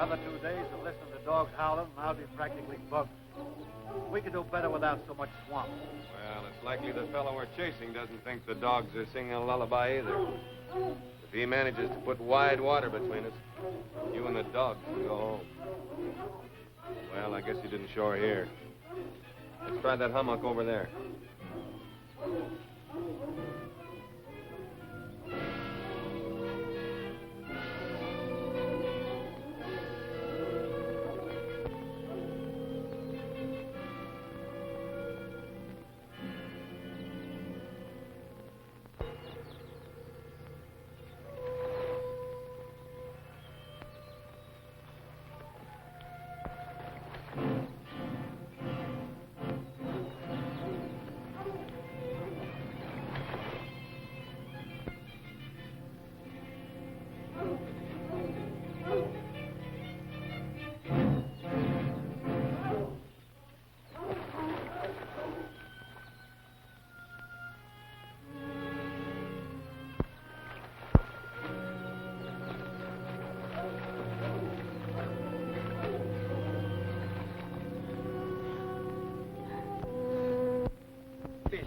Another 2 days of listening to dogs howling, and I'll be practically bugged. We could do better without so much swamp. Well, it's likely the fellow we're chasing doesn't think the dogs are singing a lullaby either. If he manages to put wide water between us, you and the dogs can go home. Well, I guess he didn't shore here. Let's try that hummock over there.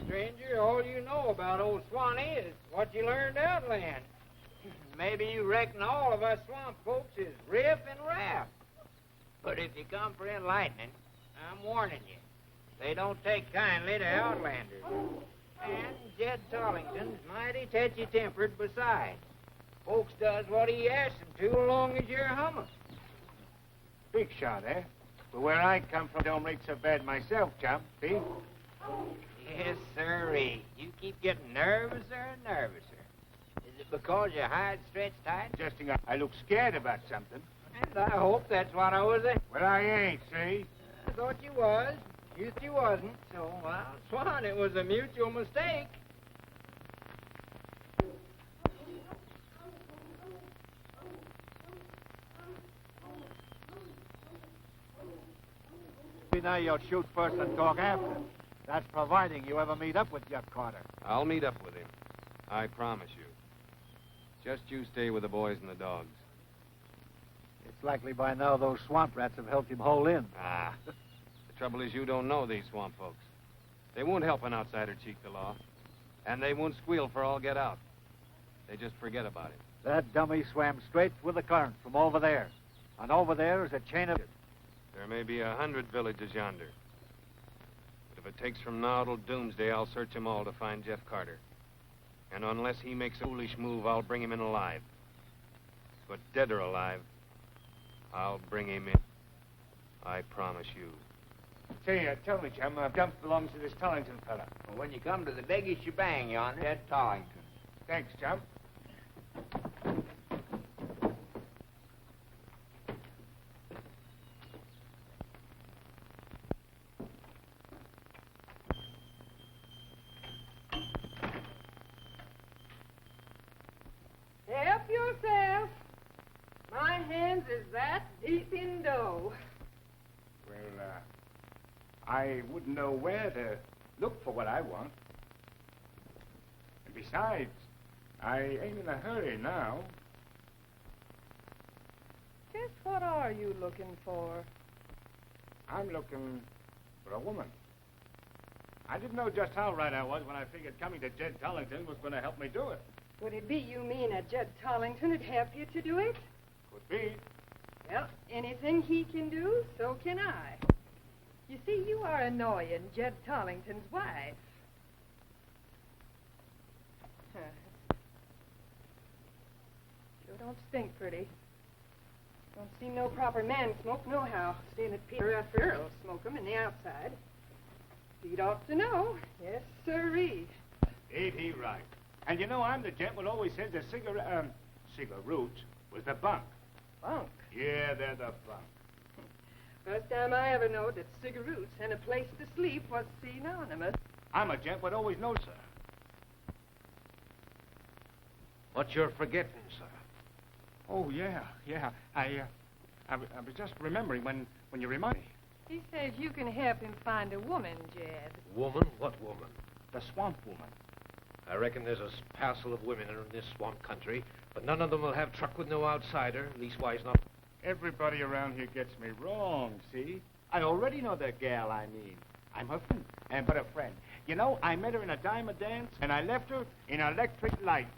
Stranger, all you know about old Swanee is what you learned outland. Maybe you reckon all of us swamp folks is riff and raft. But if you come for enlightening, I'm warning you. They don't take kindly to outlanders. And Jed Tollington's mighty tetchy-tempered besides. Folks does what he asks them to, as long as you're humming. Big shot, eh? But where I come from, don't rate so bad myself, chum. See? Yes, sirree. You keep getting nervouser and nervouser. Is it because your hide stretched tight? Suggesting I look scared about something. And I hope that's what I was at. Well, I ain't, see? I thought you was. Used you wasn't. So, well, Swan, it was a mutual mistake. Now you'll shoot first and talk after. That's providing you ever meet up with Jeff Carter. I'll meet up with him. I promise you. Just you stay with the boys and the dogs. It's likely by now those swamp rats have helped him hole in. Ah. The trouble is you don't know these swamp folks. They won't help an outsider cheat the law. And they won't squeal for all get out. They just forget about it. That dummy swam straight with the current from over there. And over there is a chain of... There may be 100 villages yonder. But if it takes from now till doomsday, I'll search them all to find Jeff Carter. And unless he makes a foolish move, I'll bring him in alive. But dead or alive, I'll bring him in. I promise you. Say, tell me, chum, Dump belongs to this Tollington fella. Well, when you come to the biggest shebang yonder, at Tollington. Thanks, chum. Help yourself. My hands is that deep in dough. Well, I wouldn't know where to look for what I want. And besides, I ain't in a hurry now. Just what are you looking for? I'm looking for a woman. I didn't know just how right I was when I figured coming to Jed Tollington was going to help me do it. Would it be you mean that Jed Tollington would help you to do it? Could be. Well, anything he can do, so can I. You see, you are annoying Jed Tollington's wife. Sure don't stink pretty. Don't seem no proper man smoke nohow. Staying at Pierre after Earl smoke 'em in the outside. He'd ought to know. Yes, sirree. Ain't he right? And you know, I'm the gent what always said the cigarettes was the bunk. Bunk. Yeah, they're the bunk. First time I ever knowed that cigarettes and a place to sleep was synonymous. I'm a gent what always knows, sir. What you're forgetting, sir. Oh, yeah. I was just remembering when you remind me. He says you can help him find a woman, Jed. Woman? What woman? The swamp woman. I reckon there's a parcel of women in this swamp country, but none of them will have truck with no outsider, leastwise not... Everybody around here gets me wrong, see? I already know the gal I mean. I'm her friend, and but a friend. You know, I met her in a diamond dance, and I left her in electric lights.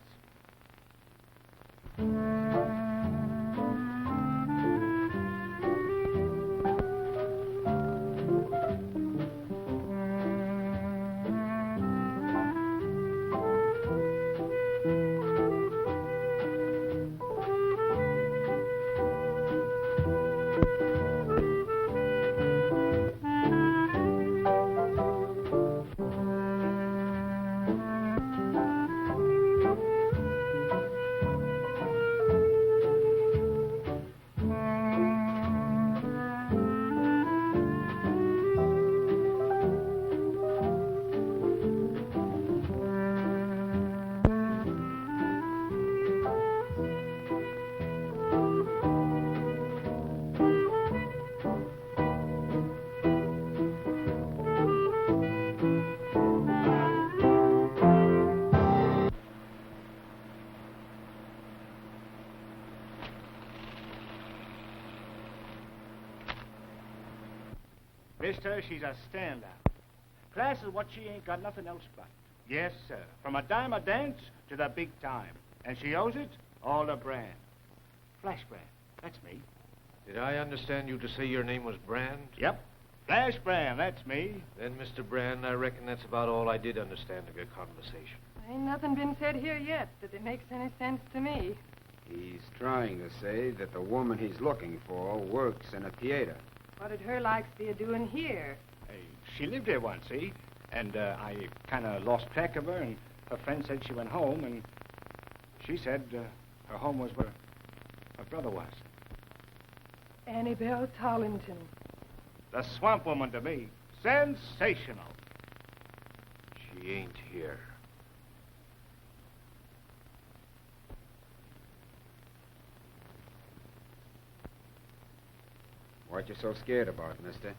Mister, she's a standout. Class is what she ain't got nothing else but. Yes, sir. From a dime a dance to the big time. And she owes it all to Brand. Flash Brand. That's me. Did I understand you to say your name was Brand? Yep. Flash Brand, that's me. Then, Mr. Brand, I reckon that's about all I did understand of your conversation. Ain't nothing been said here yet that it makes any sense to me. He's trying to say that the woman he's looking for works in a theater. What did her likes be a-doing here? Hey, she lived here once, see? And I kind of lost track of her, and her friend said she went home, and she said her home was where her brother was. Annabelle Tollington. The swamp woman to me. Sensational. She ain't here. What you so scared about, mister?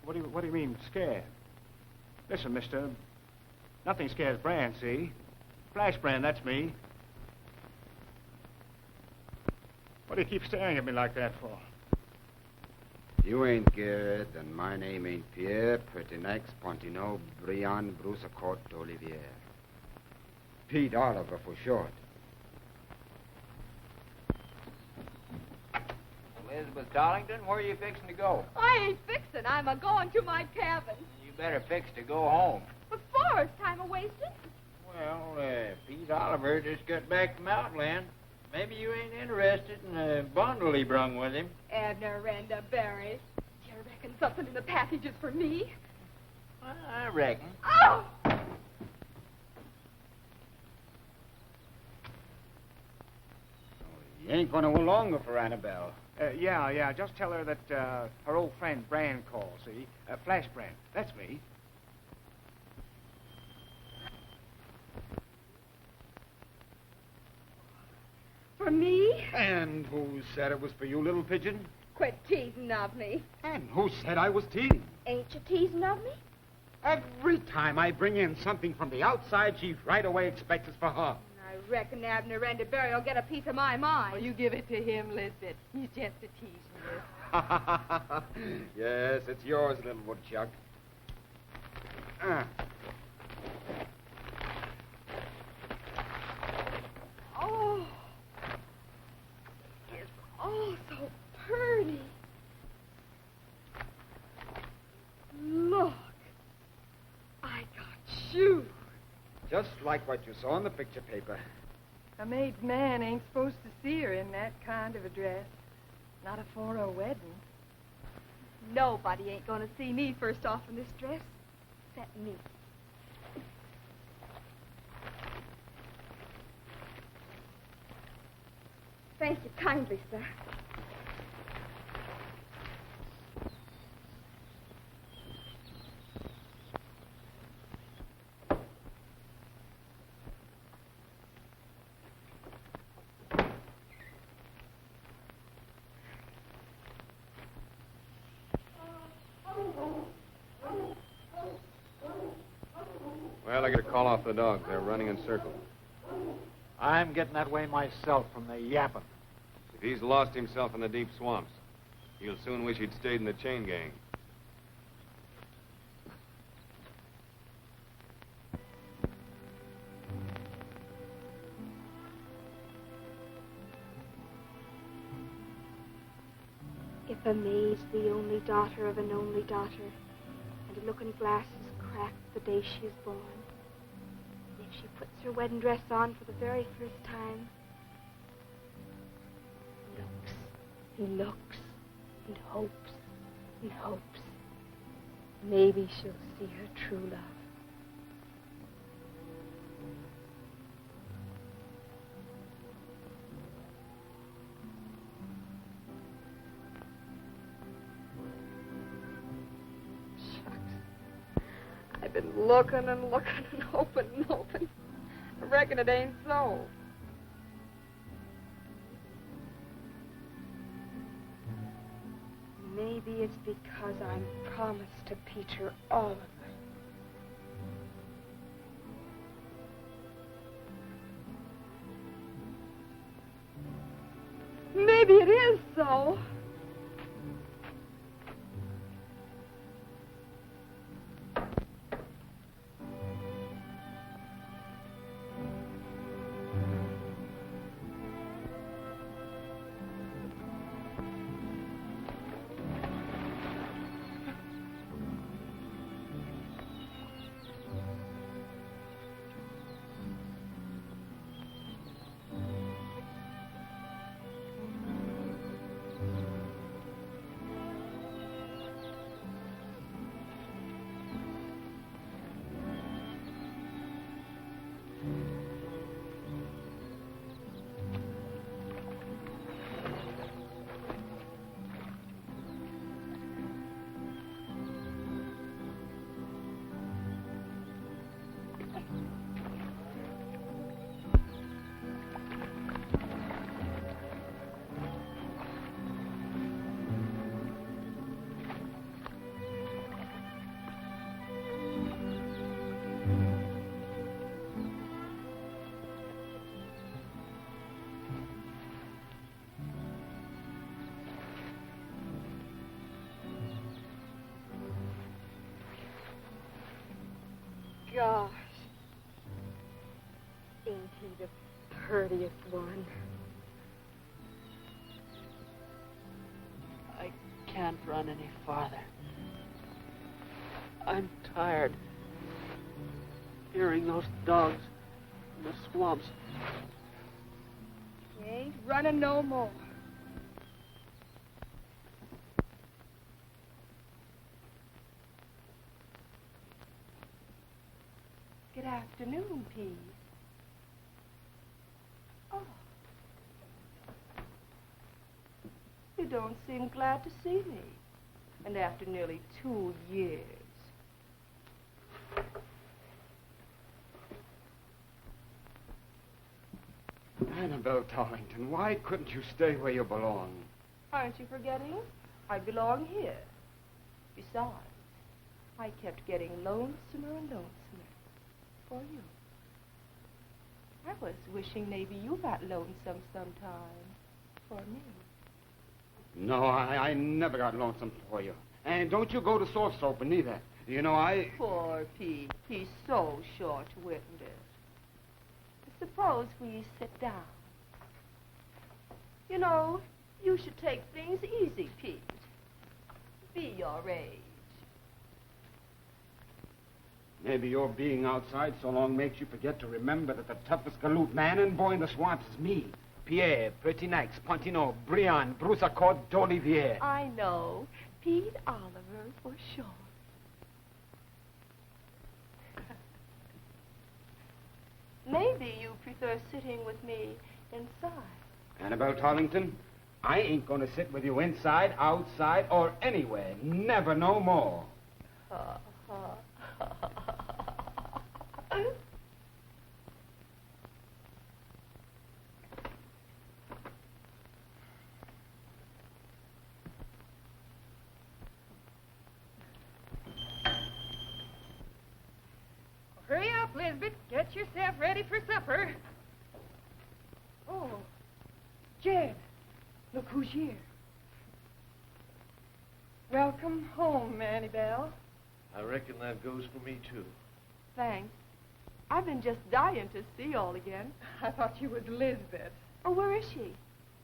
What do you mean, scared? Listen, mister, nothing scares Brand, see? Flash Brand, that's me. What do you keep staring at me like that for? If you ain't scared, then my name ain't Pierre, Pertinax, Pontineau, Briand, Broussicourt, Olivier. Pete Oliver for short. Elizabeth Tollington, where are you fixing to go? I ain't fixing. I'm a-going to my cabin. You better fix to go home. What for? Is time a-wasting? Well, Pete Oliver just got back from Outland. Maybe you ain't interested in the bundle he brung with him. Abner Enderberry. Do you reckon something in the package is for me? I reckon. Oh! You ain't gonna go longer for Annabelle. Yeah, just tell her that her old friend Brand called, see? Flash Brand, that's me. For me? And who said it was for you, little pigeon? Quit teasing of me. And who said I was teasing? Ain't you teasing of me? Every time I bring in something from the outside, she right away expects it's for her. I reckon Abner Enderberry will get a piece of my mind. Oh, you give it to him, Lizbet. He's just a teasing you. Yes, it's yours, little woodchuck. Oh. It's all so pretty. Look. I got you. Just like what you saw in the picture paper. A maid's man ain't supposed to see her in that kind of a dress. Not afore a wedding. Nobody ain't gonna see me first off in this dress, except me. Thank you kindly, sir. Well, I got to call off the dogs. They're running in circles. I'm getting that way myself from the yapping. If he's lost himself in the deep swamps, he'll soon wish he'd stayed in the chain gang. If a maid's the only daughter of an only daughter, and a looking-glass is cracked the day she is born, and if she puts her wedding dress on for the very first time, looks and looks and hopes and hopes, maybe she'll see her true love. I've been looking and looking and hoping and hoping. I reckon it ain't so. Maybe it's because I'm promised to Peter Oliver. Maybe it is so. Gosh. Ain't he the prettiest one? I can't run any farther. I'm tired. Hearing those dogs in the swamps. You ain't running no more. Good afternoon, Pete. Oh. You don't seem glad to see me. And after nearly 2 years. Annabelle Tollington, why couldn't you stay where you belong? Aren't you forgetting? I belong here. Besides, I kept getting lonesomer and lonesomer. For you. I was wishing maybe you got lonesome sometime. For me. No, I never got lonesome for you. And don't you go to soft soaping either. You know, Poor Pete. He's so short-winded. Suppose we sit down. You know, you should take things easy, Pete. Be your age. Maybe your being outside so long makes you forget to remember that the toughest galoot man and boy in the swamps is me. Pierre, Pertinax, Pontineau, Briand, Broussicourt, d'Olivier. I know. Pete Oliver for short. Maybe you prefer sitting with me inside. Annabelle Tollington, I ain't gonna sit with you inside, outside, or anywhere. Never no more. Hurry up, Lizbet. Get yourself ready for supper. Oh, Jed, Look who's here. Welcome home, Annabelle. I reckon that goes for me, too. Thanks. I've been just dying to see you all again. I thought you was Lizbet. Oh, where is she?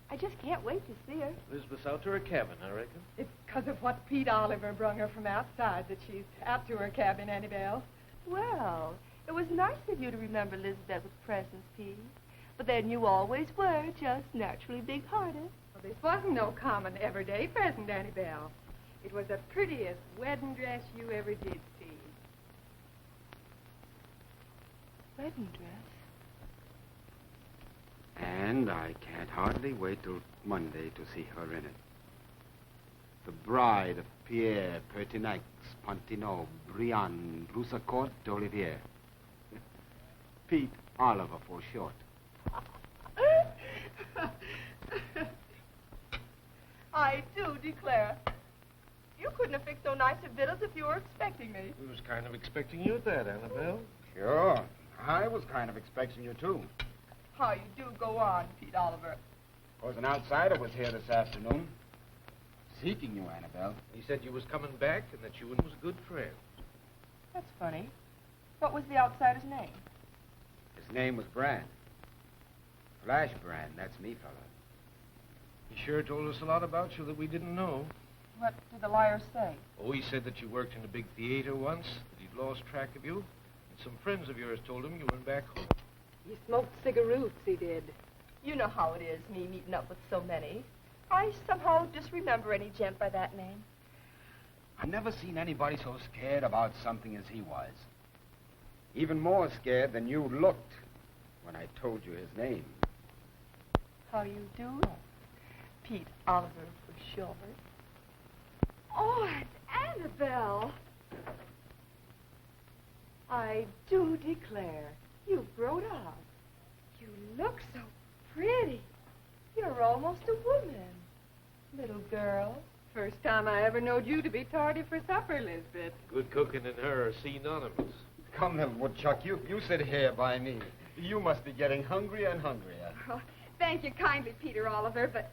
I just can't wait to see her. Lizbet's out to her cabin, I reckon. It's 'cause of what Pete Oliver brung her from outside that she's out to her cabin, Annabelle. Well, it was nice of you to remember Lizbet with presents, Pete. But then you always were just naturally big-hearted. Well, this wasn't no common everyday present, Annabelle. It was the prettiest wedding dress you ever did see. Wedding dress? And I can't hardly wait till Monday to see her in it. The bride of Pierre, Pertinax, Pontineau, Briand, Broussicourt, Olivier. Pete Oliver for short. I do declare. You couldn't have fixed so nice a victuals if you were expecting me. We was kind of expecting you at that, Annabelle. Sure. I was kind of expecting you, too. How you do go on, Pete Oliver. Of course, an outsider was here this afternoon. Seeking you, Annabelle. He said you was coming back and that you and was good friends. That's funny. What was the outsider's name? His name was Brand. Flash Brand, that's me, fella. He sure told us a lot about you that we didn't know. What did the liar say? Oh, he said that you worked in a big theater once, that he'd lost track of you, and some friends of yours told him you went back home. He smoked cigarettes, he did. You know how it is, me meeting up with so many. I somehow disremember any gent by that name. I never seen anybody so scared about something as he was. Even more scared than you looked when I told you his name. How you do? Pete Oliver for short. Oh, it's Annabelle. I do declare, you've grown up. You look so pretty. You're almost a woman. Little girl. First time I ever knowed you to be tardy for supper, Lizbet. Good cooking and her are synonymous. Come, little woodchuck, you sit here by me. You must be getting hungrier and hungrier. Oh, thank you kindly, Peter Oliver, but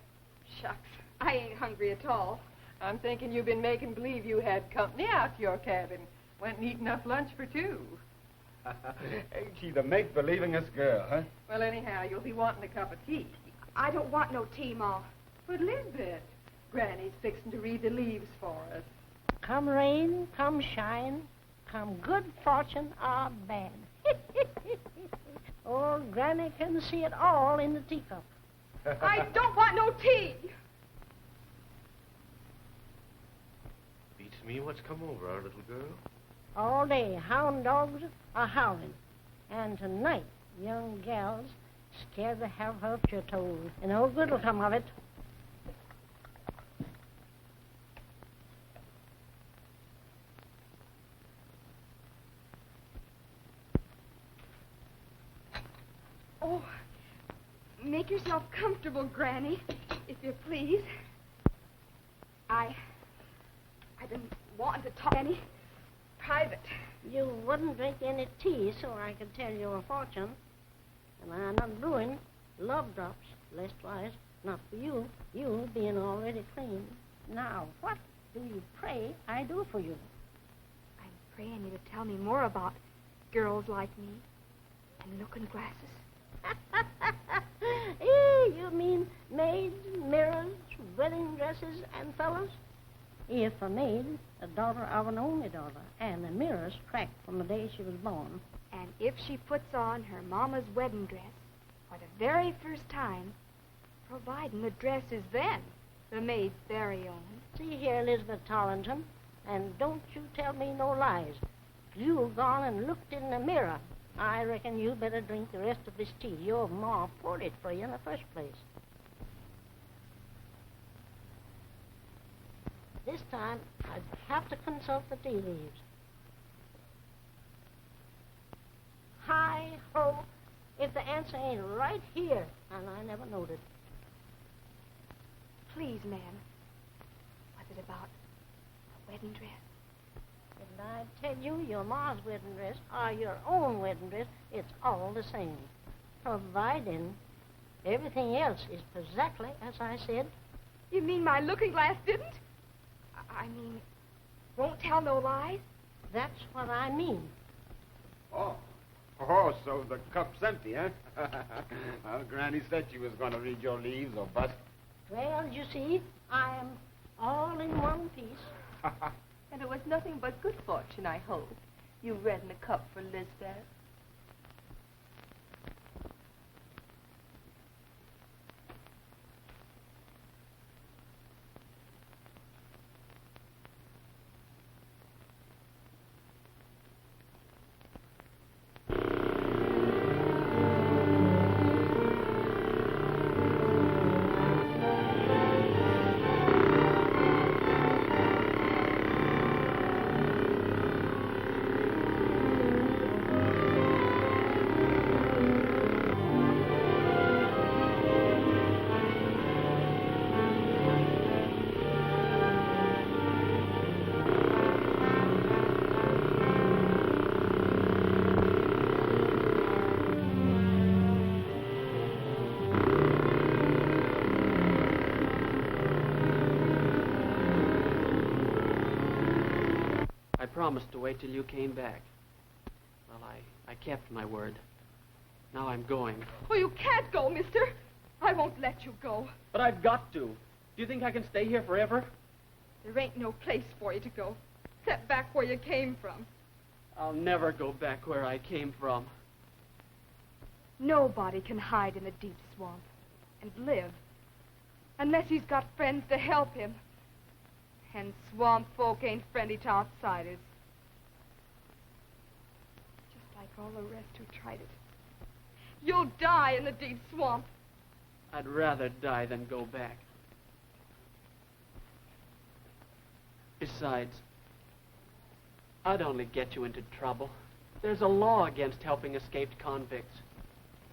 shucks, I ain't hungry at all. I'm thinking you've been making believe you had company out to your cabin. Went and eat enough lunch for two. Ain't she the make-believingest girl, huh? Well, anyhow, you'll be wanting a cup of tea. I don't want no tea, Ma. But Lizbet, Granny's fixing to read the leaves for us. Come rain, come shine, come good fortune or bad. Oh, Granny can see it all in the teacup. I don't want no tea. Beats me what's come over our little girl. All day, hound dogs are howling. And tonight, young gals scared to have her up your toes. And no good will come of it. Oh, make yourself comfortable, Granny, if you please. I've been wanting to talk any private. You wouldn't drink any tea, so I could tell you a fortune. And I'm not brewing love drops, lestwise, not for you, you being already clean. Now, what do you pray I do for you? I'm praying you to tell me more about girls like me and looking glasses. You mean maids, mirrors, wedding dresses, and fellas? If a maid, a daughter of an only daughter, and the mirror's cracked from the day she was born. And if she puts on her mama's wedding dress for the very first time, providing the dress is then the maid's very own. See here, Elizabeth Tollington, and don't you tell me no lies. You've gone and looked in the mirror. I reckon you better drink the rest of this tea. Your ma poured it for you in the first place. This time, I'd have to consult the tea leaves. Hi-ho, if the answer ain't right here, and I never noted. Please, ma'am, was it about a wedding dress? Did I tell you your ma's wedding dress or your own wedding dress, it's all the same. Providing everything else is exactly as I said. You mean my looking glass didn't? I mean, won't tell no lies? That's what I mean. Oh, so the cup's empty, huh? Well, Granny said she was going to read your leaves or bust. Well, you see, I am all in one piece. And it was nothing but good fortune, I hope. You read in the cup for Lizbet. I promised to wait till you came back. Well, I kept my word. Now I'm going. Oh, you can't go, mister. I won't let you go. But I've got to. Do you think I can stay here forever? There ain't no place for you to go, except back where you came from. I'll never go back where I came from. Nobody can hide in a deep swamp and live unless he's got friends to help him. And swamp folk ain't friendly to outsiders. Just like all the rest who tried it. You'll die in the deep swamp. I'd rather die than go back. Besides, I'd only get you into trouble. There's a law against helping escaped convicts.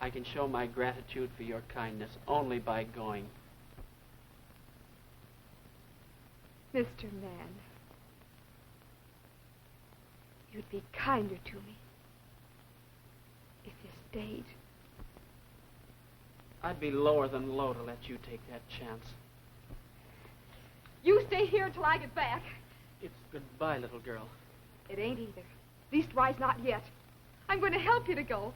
I can show my gratitude for your kindness only by going. Mr. Man, you'd be kinder to me if you stayed. I'd be lower than low to let you take that chance. You stay here until I get back. It's goodbye, little girl. It ain't either. Leastwise, not yet. I'm going to help you to go.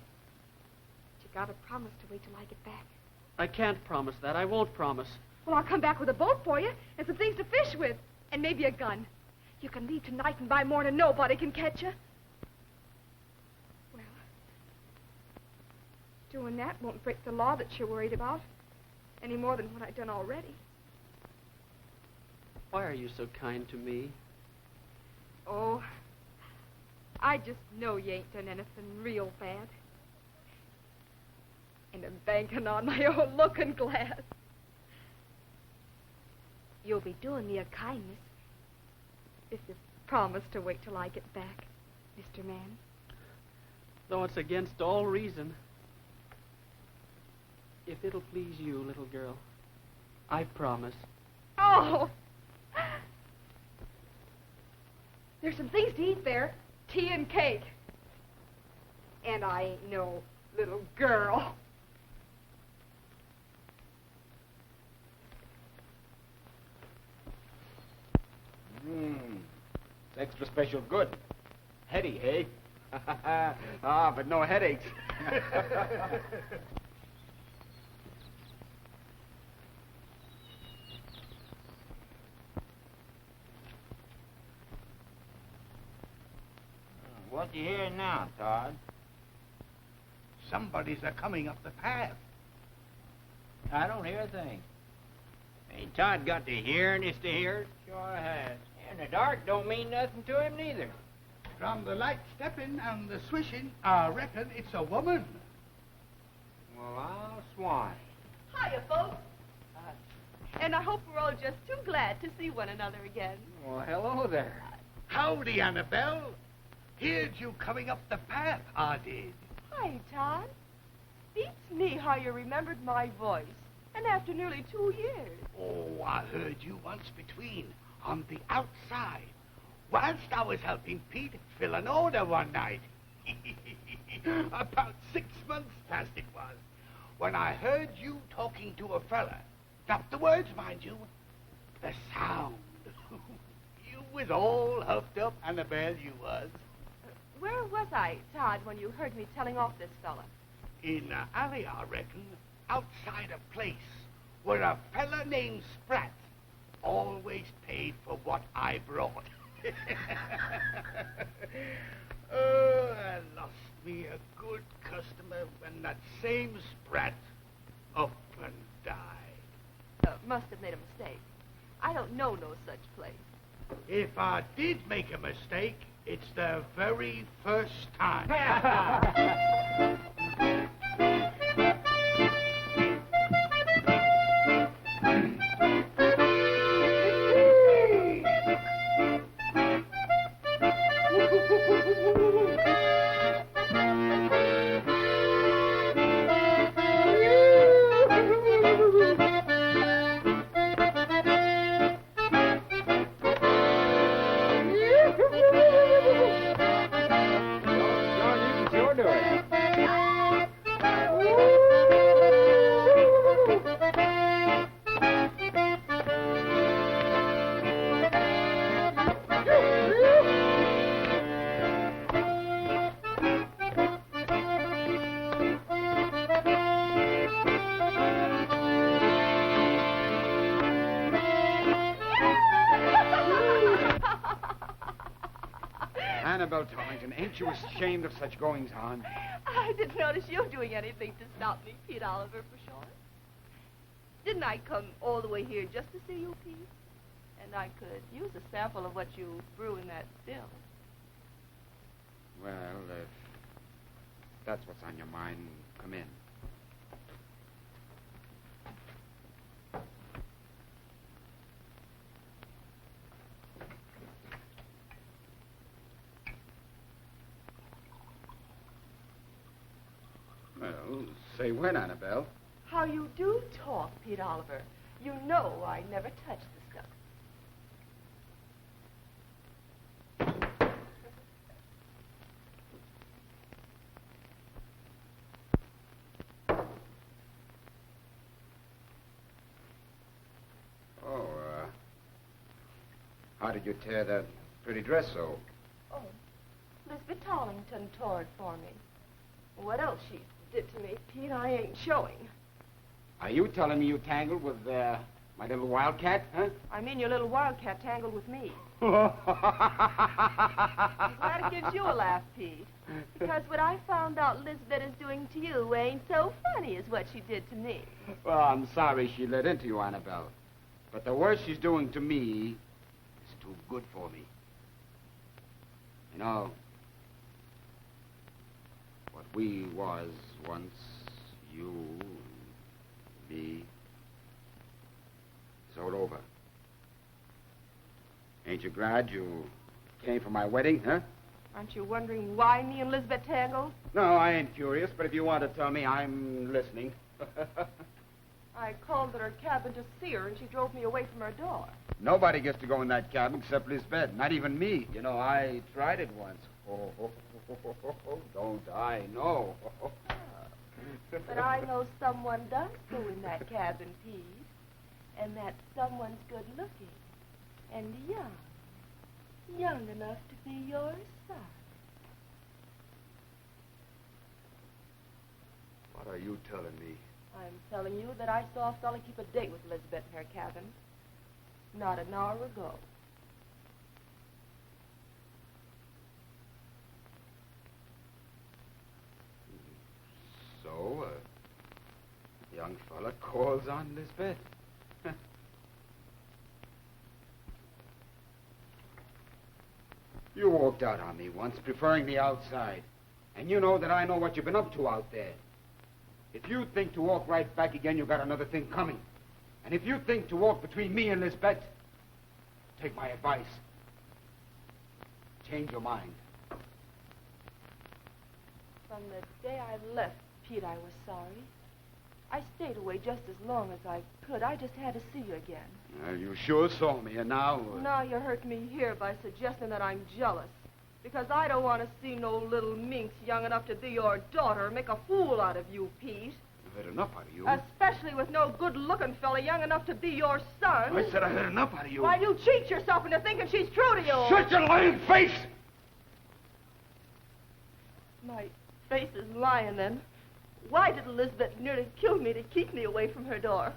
But you gotta promise to wait till I get back. I can't promise that. I won't promise. Well, I'll come back with a boat for you and some things to fish with. And maybe a gun. You can leave tonight and by morning nobody can catch you. Well, doing that won't break the law that you're worried about. Any more than what I've done already. Why are you so kind to me? Oh, I just know you ain't done anything real bad. And I'm banking on my own looking glass. You'll be doing me a kindness if you promise to wait till I get back, Mr. Man. Though it's against all reason. If it'll please you, little girl, I promise. Oh! There's some things to eat there. Tea and cake. And I ain't no little girl. It's extra special good. Heady, hey? But no headaches. What you hear now, Todd? Somebody's a-coming up the path. I don't hear a thing. Ain't Todd got the hearingest to hear? Sure has. In the dark don't mean nothing to him neither. From the light stepping and the swishing, I reckon it's a woman. Well, I'll swan. Hiya, folks. And I hope we're all just too glad to see one another again. Well, hello there. Howdy, Annabelle. Heard you coming up the path, I did. Hi, Todd. Beats me how you remembered my voice. And after nearly 2 years. Oh, I heard you once between, on the outside, whilst I was helping Pete fill an order one night. About 6 months past it was, when I heard you talking to a fella. Not the words, mind you, The sound. You was all huffed up, Annabelle, you was. Where was I, Todd, when you heard me telling off this fella? In the alley, I reckon, outside a place where a fella named Spratt always paid for what I brought. Oh, I lost me a good customer when that same Spratt up and died. Must have made a mistake. I don't know no such place. If I did make a mistake, it's the very first time. Annabelle Tollington, ain't you ashamed of such goings-on? I didn't notice you doing anything to stop me, Pete Oliver, for sure. Didn't I come all the way here just to see you, Pete? And I could use a sample of what you brew in that still. Well, if that's what's on your mind, come in. Well, say when, Annabelle. How you do talk, Pete Oliver. You know I never touch the stuff. Oh, how did you tear that pretty dress so? Oh, Lizbet Tollington tore it for me. What else she did to me, Pete, I ain't showing. Are you telling me you tangled with my little wildcat, huh? I mean your little wildcat tangled with me. I'm glad it gives you a laugh, Pete. Because what I found out Lizbet is doing to you ain't so funny as what she did to me. Well, I'm sorry she let into you, Annabelle. But the worst she's doing to me is too good for me. You know, what we was once, you, me, it's all over. Ain't you glad you came for my wedding, huh? Aren't you wondering why me and Lizbet tangled? No, I ain't curious, but if you want to tell me, I'm listening. I called at her cabin to see her, and she drove me away from her door. Nobody gets to go in that cabin except Lizbet, not even me. You know, I tried it once. Don't I know? But I know someone does go in that cabin, Pete. And that someone's good looking and young. Young enough to be your son. What are you telling me? I'm telling you that I saw a fella keep a date with Lizbet in her cabin. Not an hour ago. So, a young fella calls on Lizbet. You walked out on me once, preferring the outside. And you know that I know what you've been up to out there. If you think to walk right back again, you got another thing coming. And if you think to walk between me and Lizbet, take my advice. Change your mind. From the day I left, Pete, I was sorry. I stayed away just as long as I could. I just had to see you again. Well, you sure saw me, and now... Now you're hurting me here by suggesting that I'm jealous. Because I don't want to see no little minx young enough to be your daughter make a fool out of you, Pete. I've had enough out of you. Especially especially with no good-looking fella young enough to be your son. I said I heard enough out of you. Why do you cheat yourself into thinking she's true to you? Shut your lying face! My face is lying, then. Why did Lizbet nearly kill me to keep me away from her door?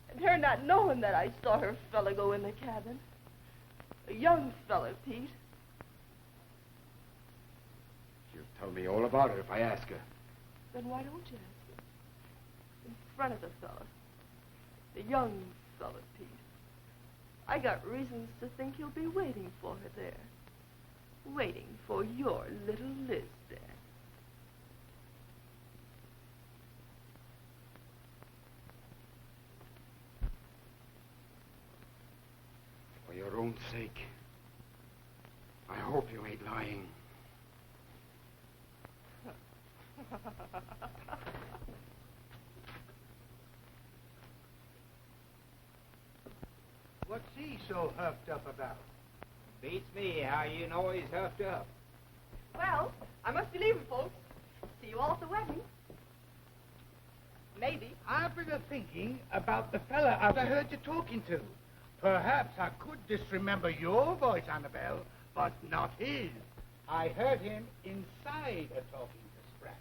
And her not knowing that I saw her fella go in the cabin. A young fella, Pete. She'll tell me all about it if I ask her. Then why don't you ask her? In front of the fella. The young fella, Pete. I got reasons to think he'll be waiting for her there. Waiting for your little Lizbet. For your own sake, I hope you ain't lying. What's he so huffed up about? Beats me how you know he's huffed up. Well, I must be leaving, folks. See you all at the wedding. Maybe. I've been thinking about the fella I heard you talking to. Perhaps I could disremember your voice, Annabelle, but not his. I heard him inside talking to Spratt,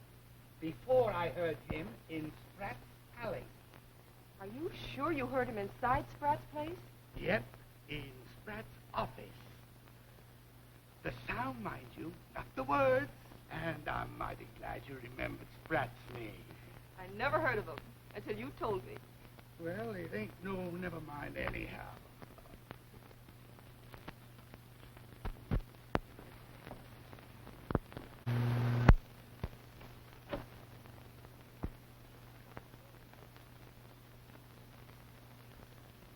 before I heard him in Spratt's alley. Are you sure you heard him inside Spratt's place? Yep, in Spratt's office. The sound, mind you, not the words. And I'm mighty glad you remembered Spratt's name. I never heard of him until you told me. Well, it ain't no never mind anyhow.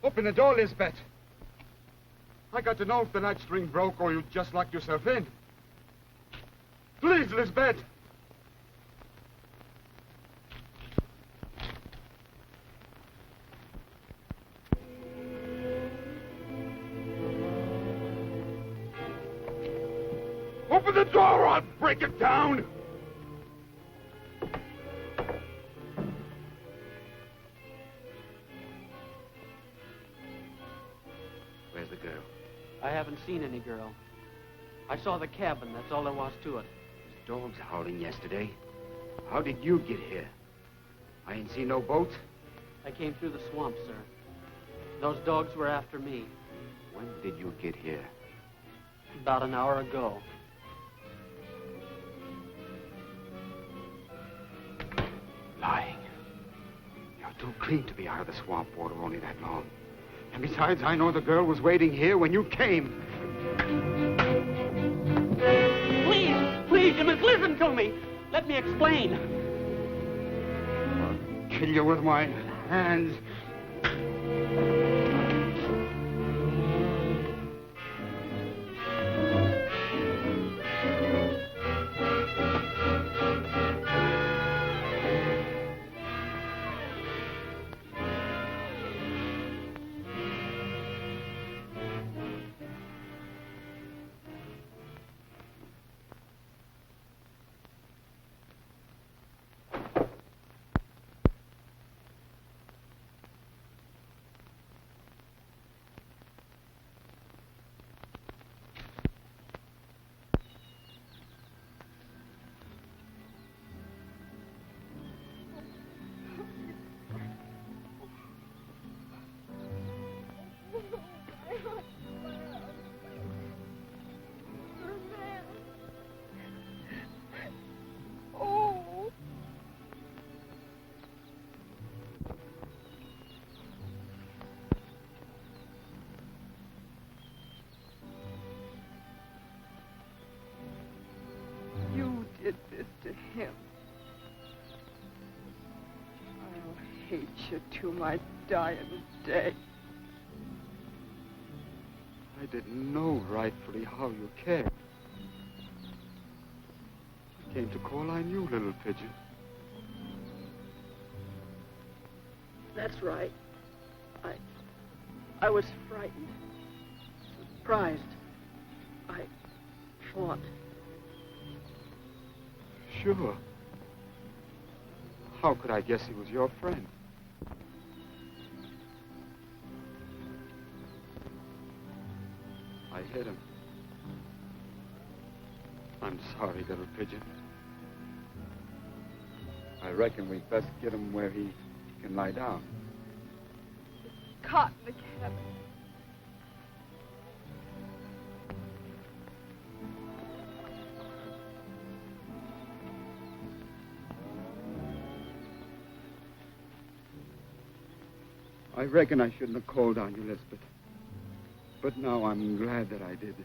Open the door, Lizbet. I got to know if the night string broke or you just locked yourself in. Please, Lizbet. Open the door or I'll break it down. Where's the girl? I haven't seen any girl. I saw the cabin, that's all there was to it. Dogs howling yesterday. How did you get here? I ain't seen no boat. I came through the swamp, sir. Those dogs were after me. When did you get here? About an hour ago. Lying. You're too clean to be out of the swamp water only that long. And besides, I know the girl was waiting here when you came. Please, you must listen to me. Let me explain. I'll kill you with my hands. Did this to him. I'll hate you to my dying day. I didn't know rightfully how you cared. I came to call on you, little pigeon. That's right. I was frightened. Surprised. I fought. Sure. How could I guess he was your friend? I hit him. I'm sorry, little pigeon. I reckon we'd best get him where he can lie down. Caught in the cabin. I reckon I shouldn't have called on you, Lizbet. But now I'm glad that I did.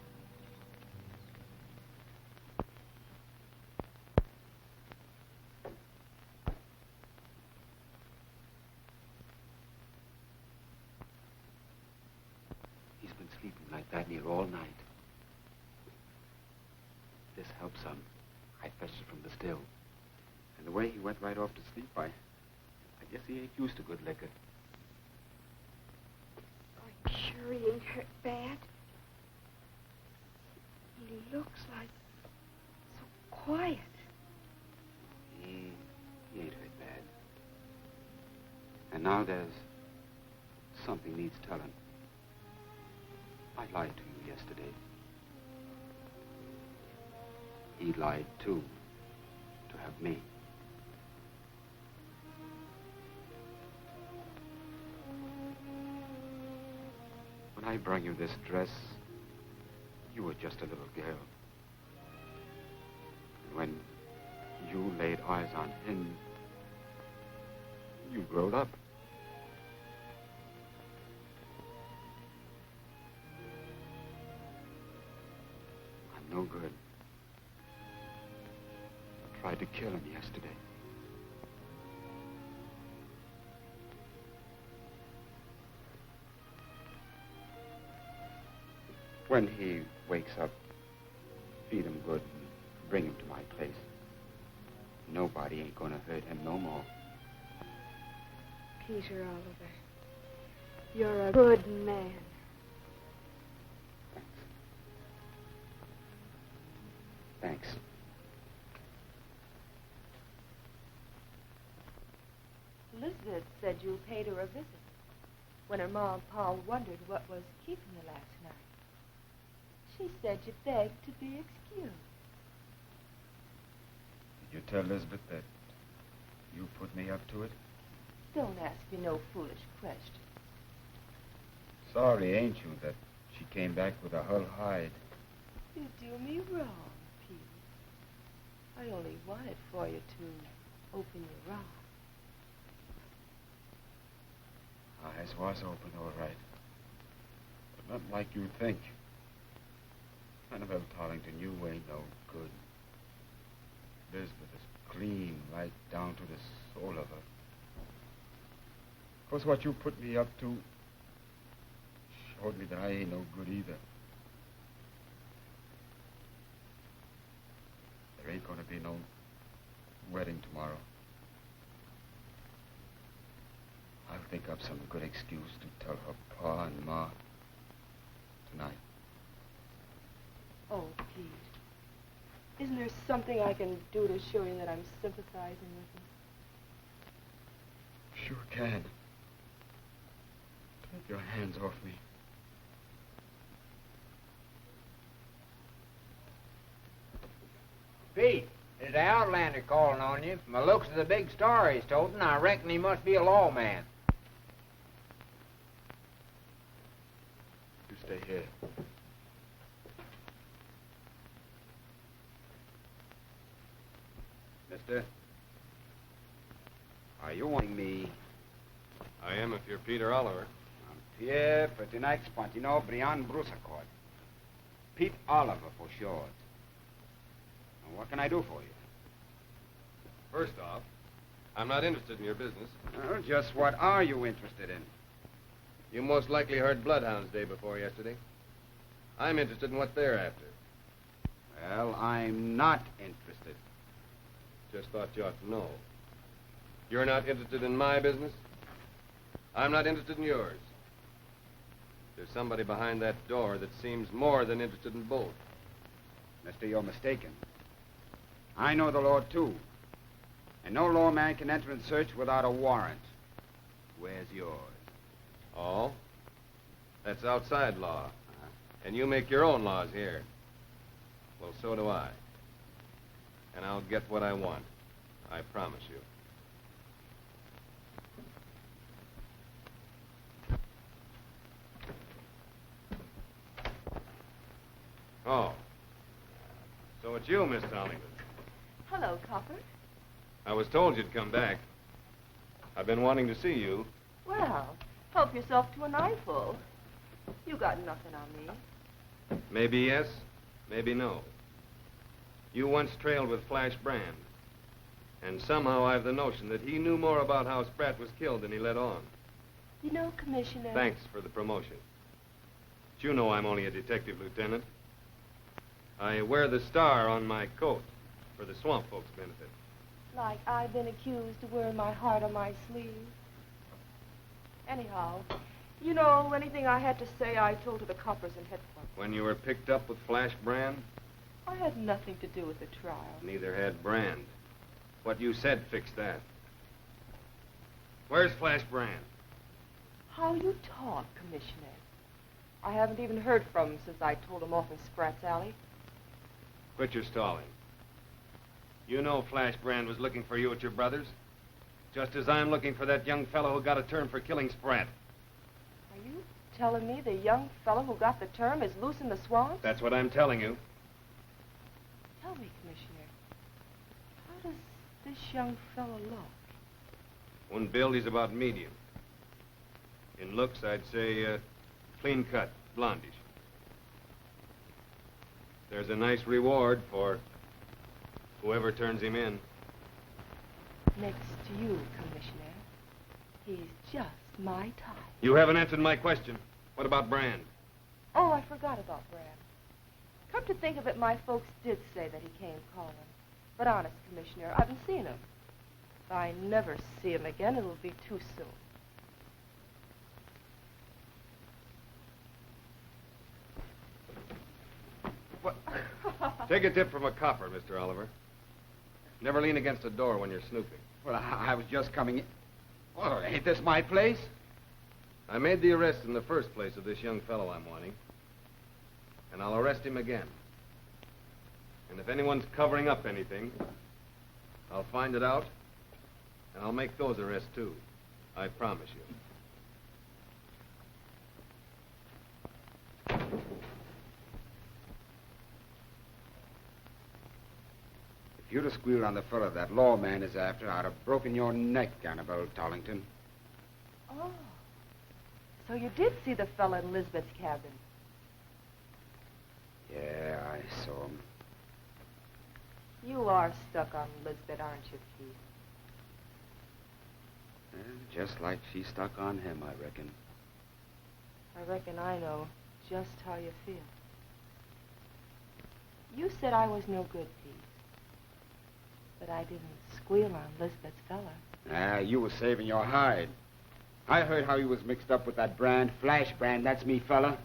He's been sleeping like that near all night. This helps some. I fetched it from the still. And the way he went right off to sleep, I guess he ain't used to good liquor. Sure he ain't hurt bad. He looks like so quiet. He ain't hurt bad. And now there's something needs telling. I lied to you yesterday. He lied, too, to have me. When I brought you this dress, you were just a little girl. And when you laid eyes on him, you growed up. I'm no good. I tried to kill him yesterday. When he wakes up, feed him good and bring him to my place. Nobody ain't gonna hurt him no more. Peter Oliver, you're a good man. Thanks. Lizbet said you paid her a visit when her ma and pa wondered what was keeping you last night. She said you begged to be excused. Did you tell Lizbet that you put me up to it? Don't ask me no foolish question. Sorry, ain't you, that she came back with a hull hide? You do me wrong, Pete. I only wanted for you to open your eyes. Eyes was open, all right. But not like you think. Annabelle Tollington, you ain't no good. Lizbet is clean right down to the soul of her. 'Cause what you put me up to showed me that I ain't no good either. There ain't gonna be no wedding tomorrow. I'll think up some good excuse to tell her pa and ma tonight. Oh, Pete. Isn't there something I can do to show you that I'm sympathizing with you? Sure can. Take your hands off me. Pete, there's the Outlander calling on you. From the looks of the big star he's toting, I reckon he must be a lawman. You stay here. Mister, are you wanting me? I am if you're Peter Oliver. I'm Pierre, Pertinax, Pontineau, Broussicourt. Pete Oliver, for short. Now, what can I do for you? First off, I'm not interested in your business. Well, just what are you interested in? You most likely heard bloodhounds day before yesterday. I'm interested in what they're after. Well, I'm not interested. Just thought you ought to know. You're not interested in my business? I'm not interested in yours. There's somebody behind that door that seems more than interested in both. Mister, you're mistaken. I know the law, too. And no lawman can enter and search without a warrant. Where's yours? Oh? That's outside law. And you make your own laws here. Well, so do I. And I'll get what I want. I promise you. Oh. So it's you, Miss Tollington. Hello, Copper. I was told you'd come back. I've been wanting to see you. Well, help yourself to an eyeful. You got nothing on me. Maybe yes, maybe no. You once trailed with Flash Brand. And somehow I've the notion that he knew more about how Spratt was killed than he let on. You know, Commissioner... Thanks for the promotion. But you know I'm only a detective lieutenant. I wear the star on my coat for the swamp folks' benefit. Like I've been accused of wearing my heart on my sleeve. Anyhow, you know, anything I had to say, I told to the coppers in headquarters. When you were picked up with Flash Brand? I had nothing to do with the trial. Neither had Brand. What you said fixed that. Where's Flash Brand? How you talk, Commissioner. I haven't even heard from him since I told him off in Spratt's Alley. Quit your stalling. You know Flash Brand was looking for you at your brother's. Just as I'm looking for that young fellow who got a term for killing Spratt. Are you telling me the young fellow who got the term is loose in the swamp? That's what I'm telling you. Tell me, Commissioner, how does this young fellow look? One build, he's about medium. In looks, I'd say clean cut, blondish. There's a nice reward for whoever turns him in. Next to you, Commissioner, he's just my type. You haven't answered my question. What about Brand? Oh, I forgot about Brand. Come to think of it, my folks did say that he came calling. But honest, Commissioner, I haven't seen him. If I never see him again, it'll be too soon. What? Take a tip from a copper, Mr. Oliver. Never lean against a door when you're snooping. Well, I was just coming in. Well, ain't this my place? I made the arrest in the first place of this young fellow I'm wanting. And I'll arrest him again. And if anyone's covering up anything, I'll find it out, and I'll make those arrests, too. I promise you. If you'd have squealed on the fellow that lawman is after, I'd have broken your neck, Annabelle Tollington. Oh. So you did see the fella in Lizbet's cabin? Yeah, I saw him. You are stuck on Lizbet, aren't you, Pete? Just like she's stuck on him, I reckon. I reckon I know just how you feel. You said I was no good, Pete. But I didn't squeal on Lizbet's fella. You were saving your hide. I heard how you was mixed up with that Brand, Flash Brand. That's me, fella.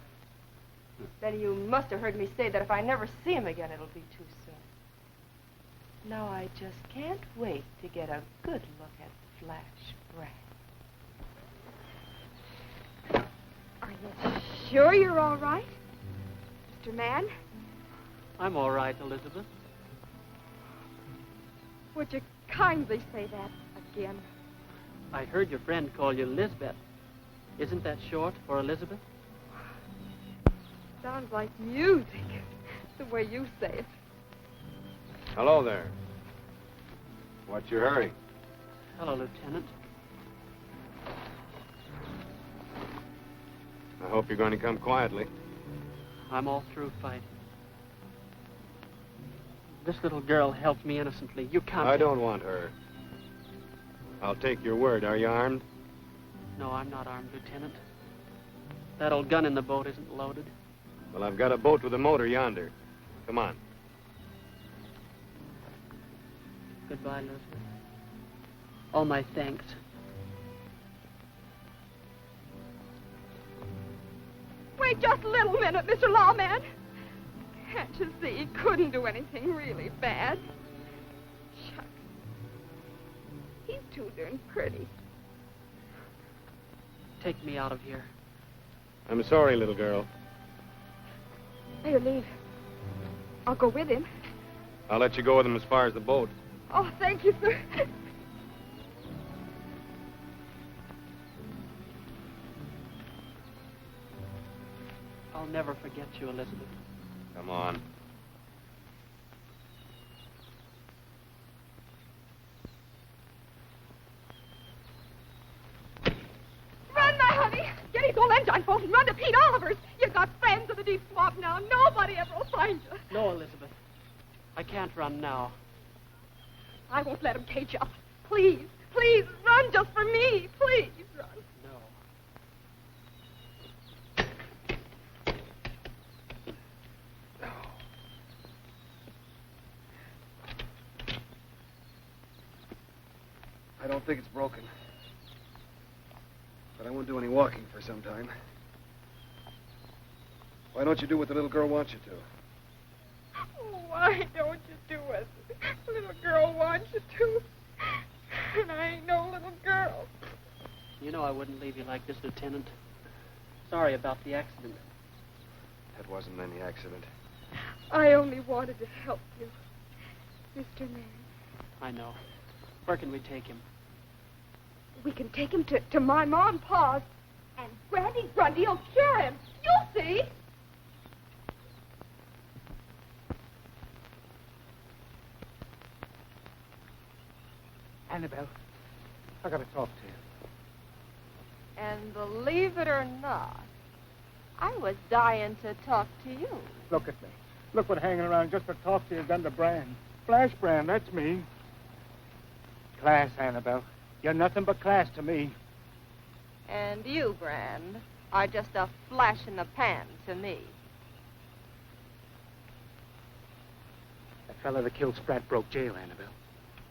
Then you must have heard me say that if I never see him again, it'll be too soon. Now I just can't wait to get a good look at Flash Brand. Are you sure you're all right, Mr. Man? I'm all right, Elizabeth. Would you kindly say that again? I heard your friend call you Lizbet. Isn't that short for Elizabeth? Sounds like music, the way you say it. Hello there. What's your hurry? Hello, Lieutenant. I hope you're going to come quietly. I'm all through fighting. This little girl helped me innocently. You can't... I don't want her. I'll take your word. Are you armed? No, I'm not armed, Lieutenant. That old gun in the boat isn't loaded. Well, I've got a boat with a motor yonder. Come on. Goodbye, Elizabeth. All my thanks. Wait just a little minute, Mr. Lawman. Can't you see he couldn't do anything really bad? Shucks. He's too darn pretty. Take me out of here. I'm sorry, little girl. Here, leave. I'll go with him. I'll let you go with him as far as the boat. Oh, thank you, sir. I'll never forget you, Elizabeth. Come on. Run, my honey. Get his old engine boat and run to Pete Oliver's. You got friends in the deep swamp now. Nobody ever will find you. No, Elizabeth. I can't run now. I won't let him cage you up. Please, please, run just for me. Please, run. No. I don't think it's broken. But I won't do any walking for some time. Why don't you do what the little girl wants you to? Why don't you do it? Little girl wants you to. And I ain't no little girl. You know I wouldn't leave you like this, Lieutenant. Sorry about the accident. That wasn't any accident. I only wanted to help you, Mr. Man. I know. Where can we take him? We can take him to my mom and pa's, and Granny Grundy will cure him. You'll see. Annabelle, I gotta talk to you. And believe it or not, I was dying to talk to you. Look at me. Look what hanging around just to talk to you has done to Brand. Flash Brand, that's me. Class, Annabelle. You're nothing but class to me. And you, Brand, are just a flash in the pan to me. That fella that killed Spratt broke jail, Annabelle.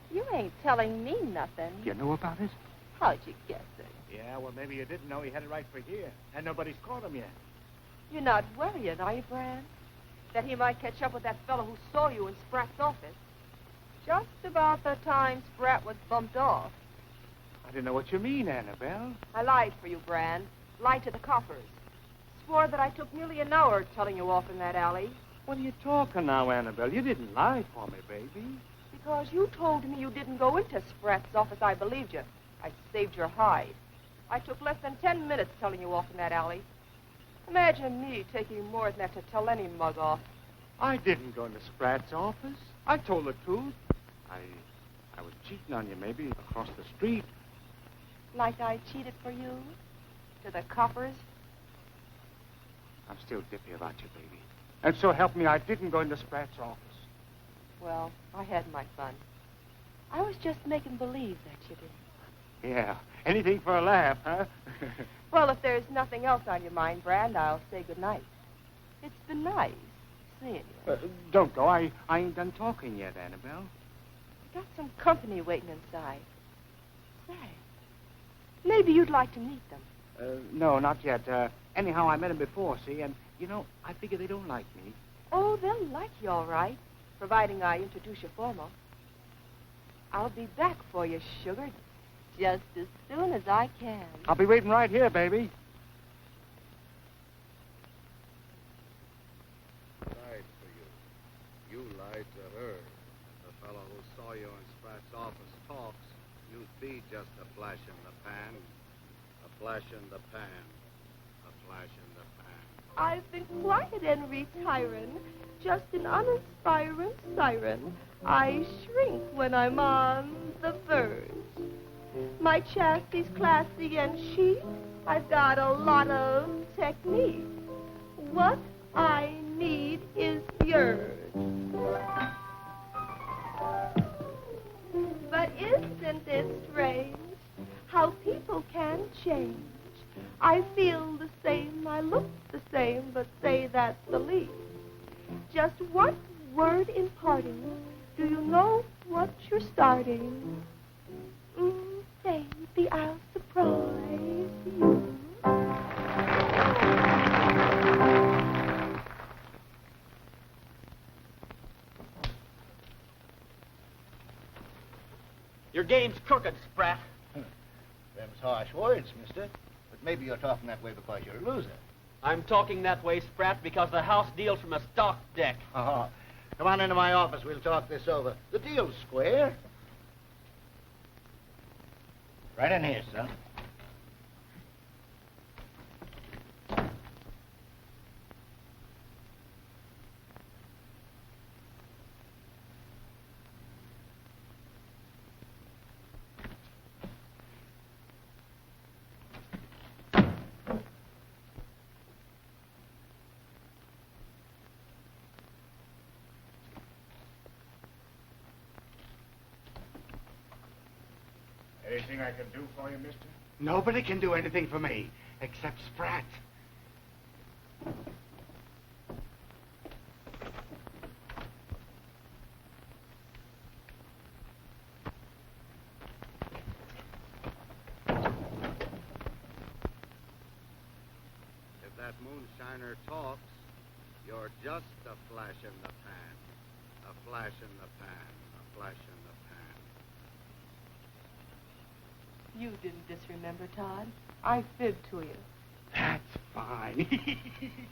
You ain't telling me nothing. You know about it? How'd you guess it? Yeah, well, maybe you didn't know he had it right for here, and nobody's caught him yet. You're not worrying, are you, Brand? That he might catch up with that fellow who saw you in Spratt's office. Just about the time Spratt was bumped off. I didn't know what you mean, Annabelle. I lied for you, Brand. Lied to the coppers. Swore that I took nearly an hour telling you off in that alley. What are you talking now, Annabelle? You didn't lie for me, baby. Because you told me you didn't go into Spratt's office, I believed you. I saved your hide. I took less than 10 minutes telling you off in that alley. Imagine me taking more than that to tell any mug off. I didn't go into Spratt's office. I told the truth. I was cheating on you, maybe, across the street. Like I cheated for you? To the coppers? I'm still dippy about you, baby. And so help me, I didn't go into Spratt's office. Well, I had my fun. I was just making believe that you did. Yeah, anything for a laugh, huh? Well, if there's nothing else on your mind, Brand, I'll say good night. It's been nice seeing you. Don't go. I ain't done talking yet, Annabelle. I got some company waiting inside. Say, maybe you'd like to meet them. No, not yet. Anyhow, I met them before, see, and, you know, I figure they don't like me. Oh, they'll like you all right, providing I introduce you for them. I'll be back for you, sugar, just as soon as I can. I'll be waiting right here, baby. Lied for you. You lied to her. The fellow who saw you in Spratt's office talks. You'd be just a flash in the pan. A flash in the pan. A flash in the pan. I've been quiet and retiring, just an uninspiring siren. I shrink when I'm on the verge. My chassis classy and chic. I've got a lot of technique. What I need is yours. But isn't it strange how people can change? I feel the same, I look the same, but say that's the least. Just what word in parting? Do you know what you're starting? Baby, I'll surprise you. Your game's crooked, Spratt. Them's harsh words, mister. But maybe you're talking that way because you're a loser. I'm talking that way, Spratt, because the house deals from a stock deck. Oh, come on into my office. We'll talk this over. The deal's square. Right in here, son. Anything I can do for you, mister? Nobody can do anything for me, except Spratt. If that moonshiner talks, you're just a flash in the pan. A flash in the pan. A flash in the pan. You didn't disremember, Todd. I fibbed to you. That's fine.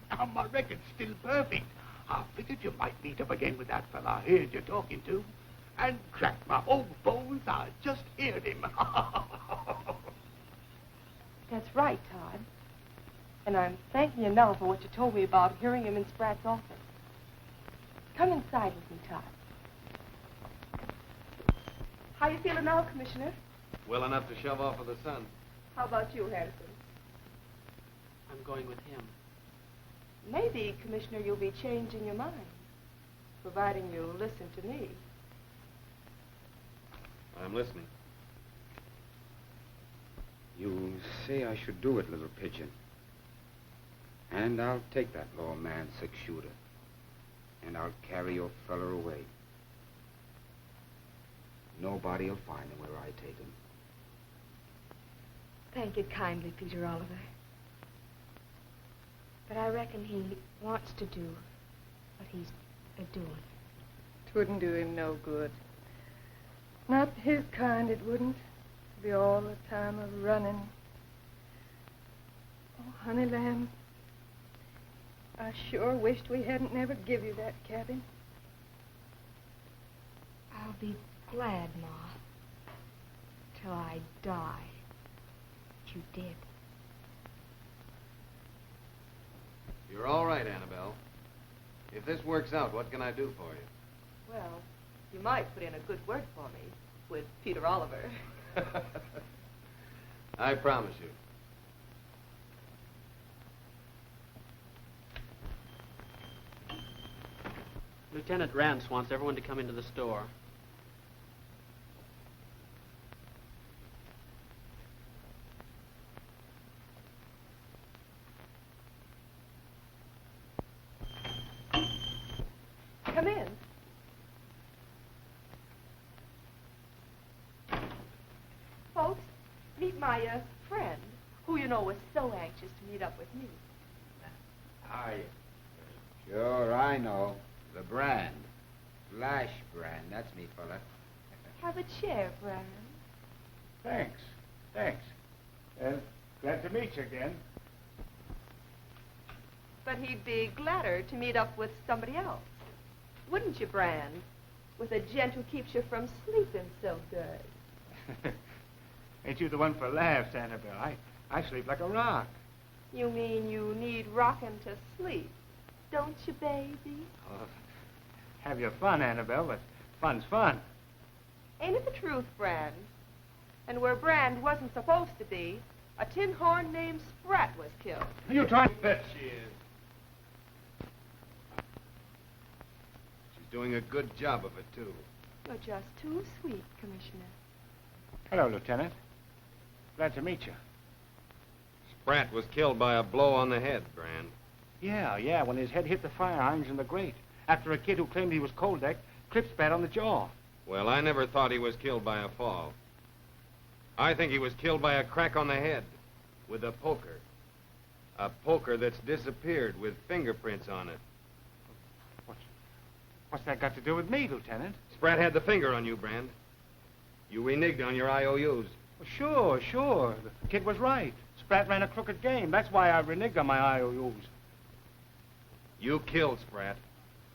Now, my record's still perfect. I figured you might meet up again with that fella I heard you talking to. And crack my old bones, I just heard him. That's right, Todd. And I'm thanking you now for what you told me about hearing him in Spratt's office. Come inside with me, Todd. How you feeling now, Commissioner? Well enough to shove off with the sun. How about you, Harrison? I'm going with him. Maybe, Commissioner, you'll be changing your mind, providing you listen to me. I'm listening. You say I should do it, little pigeon. And I'll take that lawman's six-shooter. And I'll carry your feller away. Nobody'll find him where I take him. Thank you kindly, Peter Oliver. But I reckon he wants to do what he's a-doing. 'Twouldn't do him no good. Not his kind, it wouldn't. Be all the time of running. Oh, honey lamb, I sure wished we hadn't never give you that cabin. I'll be glad, Ma, till I die, that you did. You're all right, Annabelle. If this works out, what can I do for you? Well, you might put in a good word for me with Peter Oliver. I promise you. Lieutenant Rance wants everyone to come into the store. Come in. Folks, meet my friend, who you know was so anxious to meet up with me. Are you? Sure, I know. The brand. Flash brand. That's me, fella. Have a chair, Brian. Thanks. Thanks. Glad to meet you again. But he'd be gladder to meet up with somebody else. Wouldn't you, Brand? With a gent who keeps you from sleeping so good. Ain't you the one for laughs, Annabelle? I sleep like a rock. You mean you need rocking to sleep, don't you, baby? Oh, have your fun, Annabelle, but fun's fun. Ain't it the truth, Brand? And where Brand wasn't supposed to be, a tin horn named Spratt was killed. You trying to Bet she is. She's doing a good job of it, too. You're just too sweet, Commissioner. Hello, Lieutenant. Glad to meet you. Spratt was killed by a blow on the head, Brand. Yeah, when his head hit the fire irons in the grate. After a kid who claimed he was cold-decked clipped Spratt on the jaw. Well, I never thought he was killed by a fall. I think he was killed by a crack on the head with a poker. A poker that's disappeared with fingerprints on it. What's that got to do with me, Lieutenant? Spratt had the finger on you, Brand. You reneged on your IOUs. Well, sure. The kid was right. Spratt ran a crooked game. That's why I reneged on my IOUs. You killed Spratt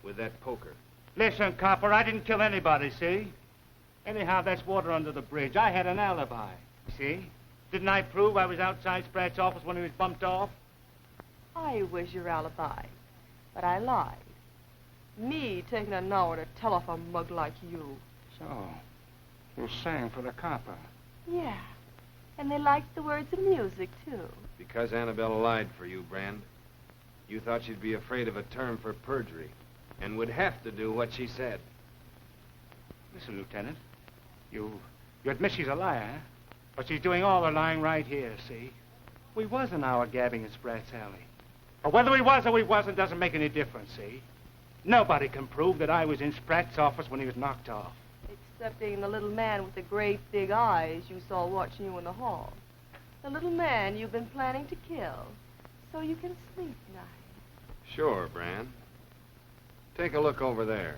with that poker. Listen, copper, I didn't kill anybody, see? Anyhow, that's water under the bridge. I had an alibi, see? Didn't I prove I was outside Spratt's office when he was bumped off? I was your alibi, but I lied. Me taking an hour to tell off a mug like you. So, you sang for the copper. Yeah, and they liked the words and music, too. Because Annabelle lied for you, Brand. You thought she'd be afraid of a term for perjury and would have to do what she said. Listen, Lieutenant, you admit she's a liar, huh? But she's doing all the lying right here, see? We was an hour gabbing in Spratt's alley. But whether we was or we wasn't doesn't make any difference, see? Nobody can prove that I was in Spratt's office when he was knocked off. Excepting the little man with the great big eyes you saw watching you in the hall. The little man you've been planning to kill, so you can sleep tonight. Sure, Brand. Take a look over there.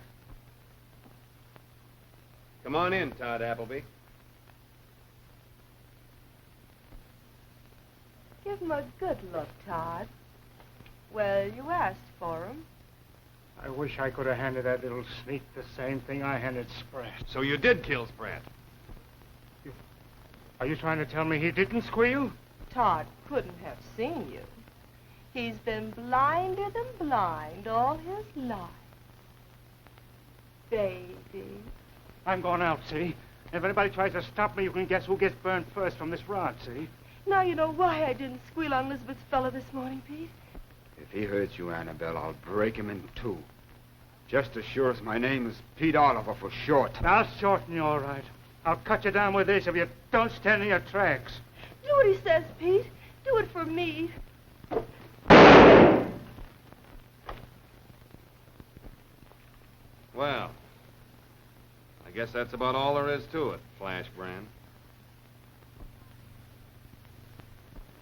Come on in, Todd Appleby. Give him a good look, Todd. Well, you asked for him. I wish I could have handed that little sneak the same thing I handed Spratt. So you did kill Spratt? Are you trying to tell me he didn't squeal? Todd couldn't have seen you. He's been blinder than blind all his life. Baby. I'm going out, see? If anybody tries to stop me, you can guess who gets burned first from this rod, see? Now you know why I didn't squeal on Lizbet's fella this morning, Pete. If he hurts you, Annabelle, I'll break him in two. Just as sure as my name is Pete Oliver for short. I'll shorten you, all right. I'll cut you down with this if you don't stand in your tracks. Do what he says, Pete. Do it for me. Well, I guess that's about all there is to it, Flash Brand.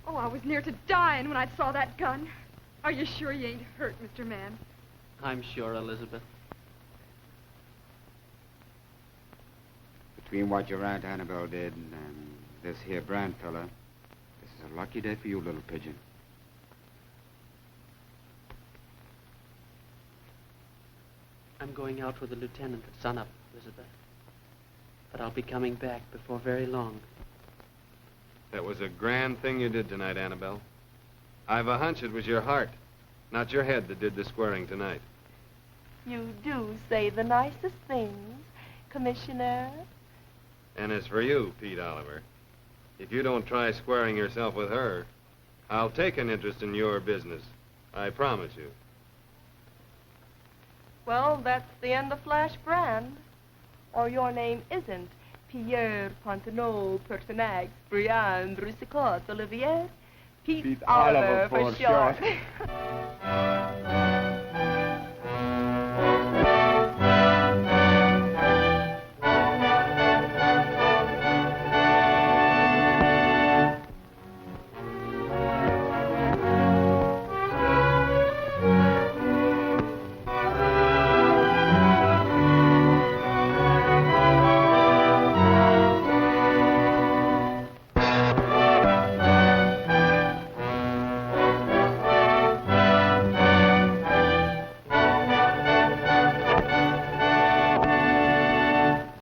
Oh, I was near to dying when I saw that gun. Are you sure you ain't hurt, Mr. Man? I'm sure, Elizabeth. Between what your Aunt Annabelle did and this here Brand fella, this is a lucky day for you, little pigeon. I'm going out with the lieutenant at sunup, Elizabeth. But I'll be coming back before very long. That was a grand thing you did tonight, Annabelle. I've a hunch it was your heart, not your head, that did the squaring tonight. You do say the nicest things, Commissioner. And as for you, Pete Oliver, if you don't try squaring yourself with her, I'll take an interest in your business. I promise you. Well, that's the end of Flash Brand. Or your name isn't Pierre, Pontineau, Pertinax, Brian, Broussicourt, Olivier. Pete Oliver for short.